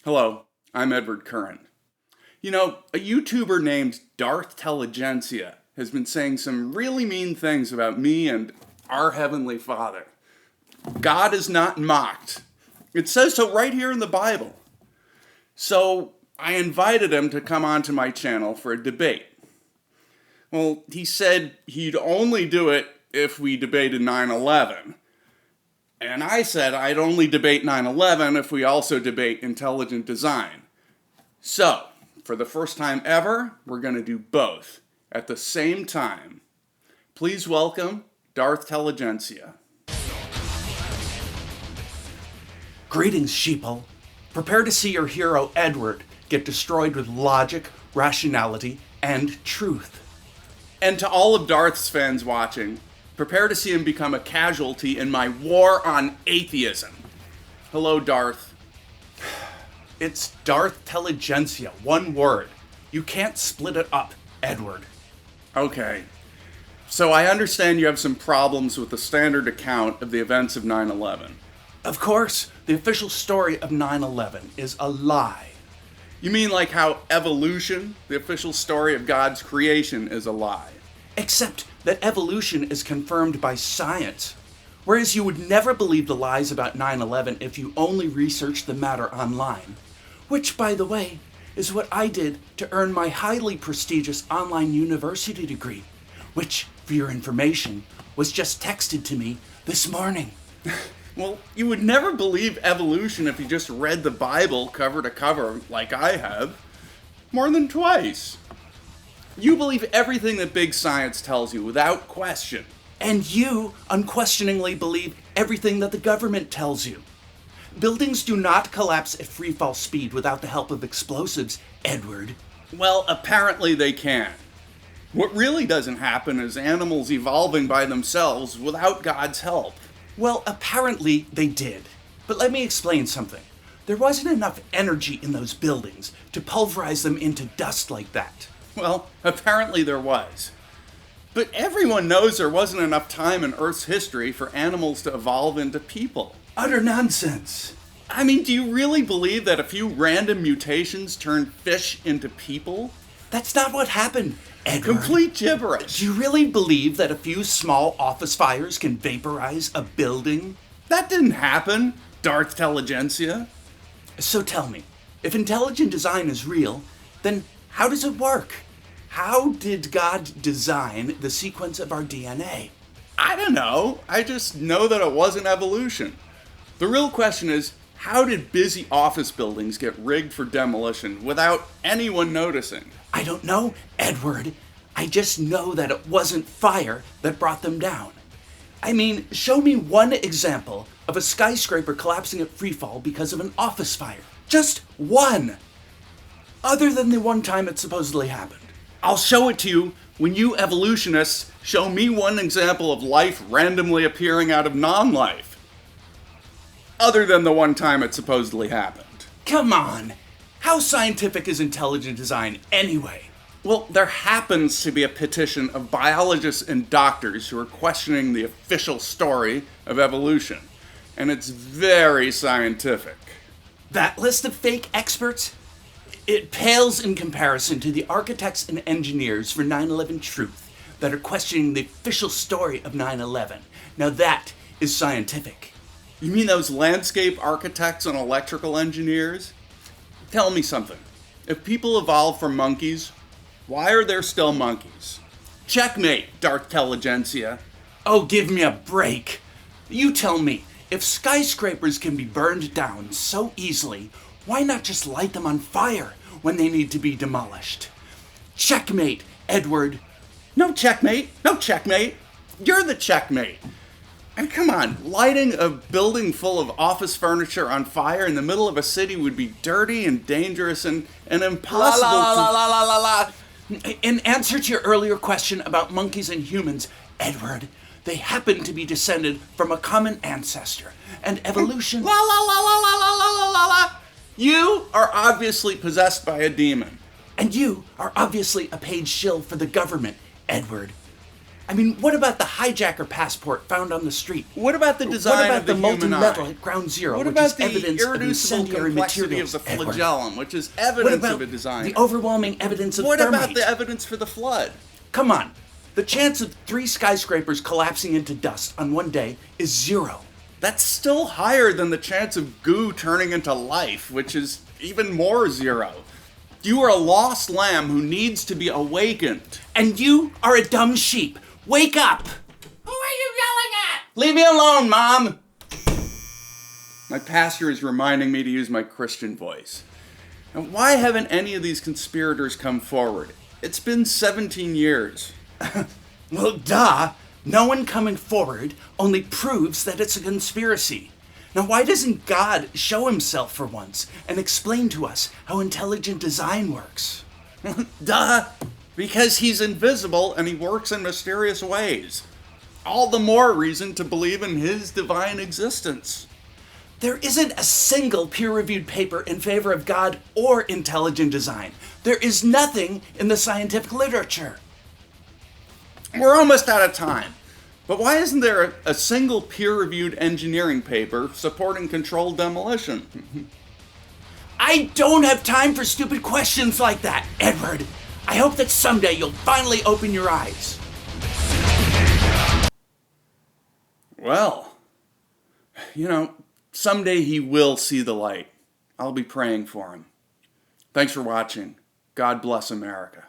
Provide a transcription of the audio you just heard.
Hello, I'm Edward Curran. You know, a YouTuber named Darth Telligencia has been saying some really mean things about me and our Heavenly Father. God is not mocked. It says so right here in the Bible. So I invited him to come onto my channel for a debate. Well, he said he'd only do it if we debated 9/11. And I said I'd only debate 9/11 if we also debate intelligent design. So, for the first time ever, we're going to do both at the same time. Please welcome Darth Telligencia. Greetings, sheeple. Prepare to see your hero Edward get destroyed with logic, rationality, and truth. And to all of Darth's fans watching, prepare to see him become a casualty in my war on atheism. Hello, Darth. It's Darth Telligencia, one word. You can't split it up, Edward. Okay. So I understand you have some problems with the standard account of the events of 9/11. Of course, the official story of 9/11 is a lie. You mean like how evolution, the official story of God's creation, is a lie? Except that evolution is confirmed by science. Whereas you would never believe the lies about 9/11 if you only researched the matter online. Which, by the way, is what I did to earn my highly prestigious online university degree, which, for your information, was just texted to me this morning. Well, you would never believe evolution if you just read the Bible cover to cover like I have. More than twice. You believe everything that big science tells you without question. And you unquestioningly believe everything that the government tells you. Buildings do not collapse at freefall speed without the help of explosives, Edward. Well, apparently they can. What really doesn't happen is animals evolving by themselves without God's help. Well, apparently they did. But let me explain something. There wasn't enough energy in those buildings to pulverize them into dust like that. Well, apparently there was. But everyone knows there wasn't enough time in Earth's history for animals to evolve into people. Utter nonsense. I mean, do you really believe that a few random mutations turned fish into people? That's not what happened, Edward. Complete gibberish. Do you really believe that a few small office fires can vaporize a building? That didn't happen, Darth Telligencia. So tell me, if intelligent design is real, then how does it work? How did God design the sequence of our DNA? I don't know. I just know that it wasn't evolution. The real question is, how did busy office buildings get rigged for demolition without anyone noticing? I don't know, Edward. I just know that it wasn't fire that brought them down. I mean, show me one example of a skyscraper collapsing at freefall because of an office fire. Just one. Other than the one time it supposedly happened. I'll show it to you when you evolutionists show me one example of life randomly appearing out of non-life. Other than the one time it supposedly happened. Come on. How scientific is intelligent design anyway? Well, there happens to be a petition of biologists and doctors who are questioning the official story of evolution. And it's very scientific. That list of fake experts? It pales in comparison to the architects and engineers for 9/11 truth that are questioning the official story of 9/11. Now that is scientific. You mean those landscape architects and electrical engineers? Tell me something. If people evolved from monkeys, why are there still monkeys? Checkmate, Darth Telligencia. Oh, give me a break. You tell me, if skyscrapers can be burned down so easily, why not just light them on fire when they need to be demolished? Checkmate, Edward. No checkmate, no checkmate. You're the checkmate. And come on, lighting a building full of office furniture on fire in the middle of a city would be dirty and dangerous and impossible In answer to your earlier question about monkeys and humans, Edward, they happen to be descended from a common ancestor, and evolution... You are obviously possessed by a demon. And you are obviously a paid shill for the government, Edward. I mean, what about the hijacker passport found on the street? What about the design What about of the molten human metal eye? at ground zero, What which about is the evidence of irreducible incendiary complexity of materials? the Edward, flagellum, which is what evidence about of a design? the overwhelming evidence of What thermite? about the evidence for the flood? Come on. The chance of 3 skyscrapers collapsing into dust on one day is 0. That's still higher than the chance of goo turning into life, which is even more 0. You are a lost lamb who needs to be awakened. And you are a dumb sheep. Wake up! Who are you yelling at? Leave me alone, Mom! My pastor is reminding me to use my Christian voice. And why haven't any of these conspirators come forward? It's been 17 years. Well, duh. No one coming forward only proves that it's a conspiracy. Now, why doesn't God show himself for once and explain to us how intelligent design works? Duh! Because he's invisible and he works in mysterious ways. All the more reason to believe in his divine existence. There isn't a single peer-reviewed paper in favor of God or intelligent design. There is nothing in the scientific literature. We're almost out of time. But why isn't there a single peer-reviewed engineering paper supporting controlled demolition? I don't have time for stupid questions like that, Edward. I hope that someday you'll finally open your eyes. Well, someday he will see the light. I'll be praying for him. Thanks for watching. God bless America.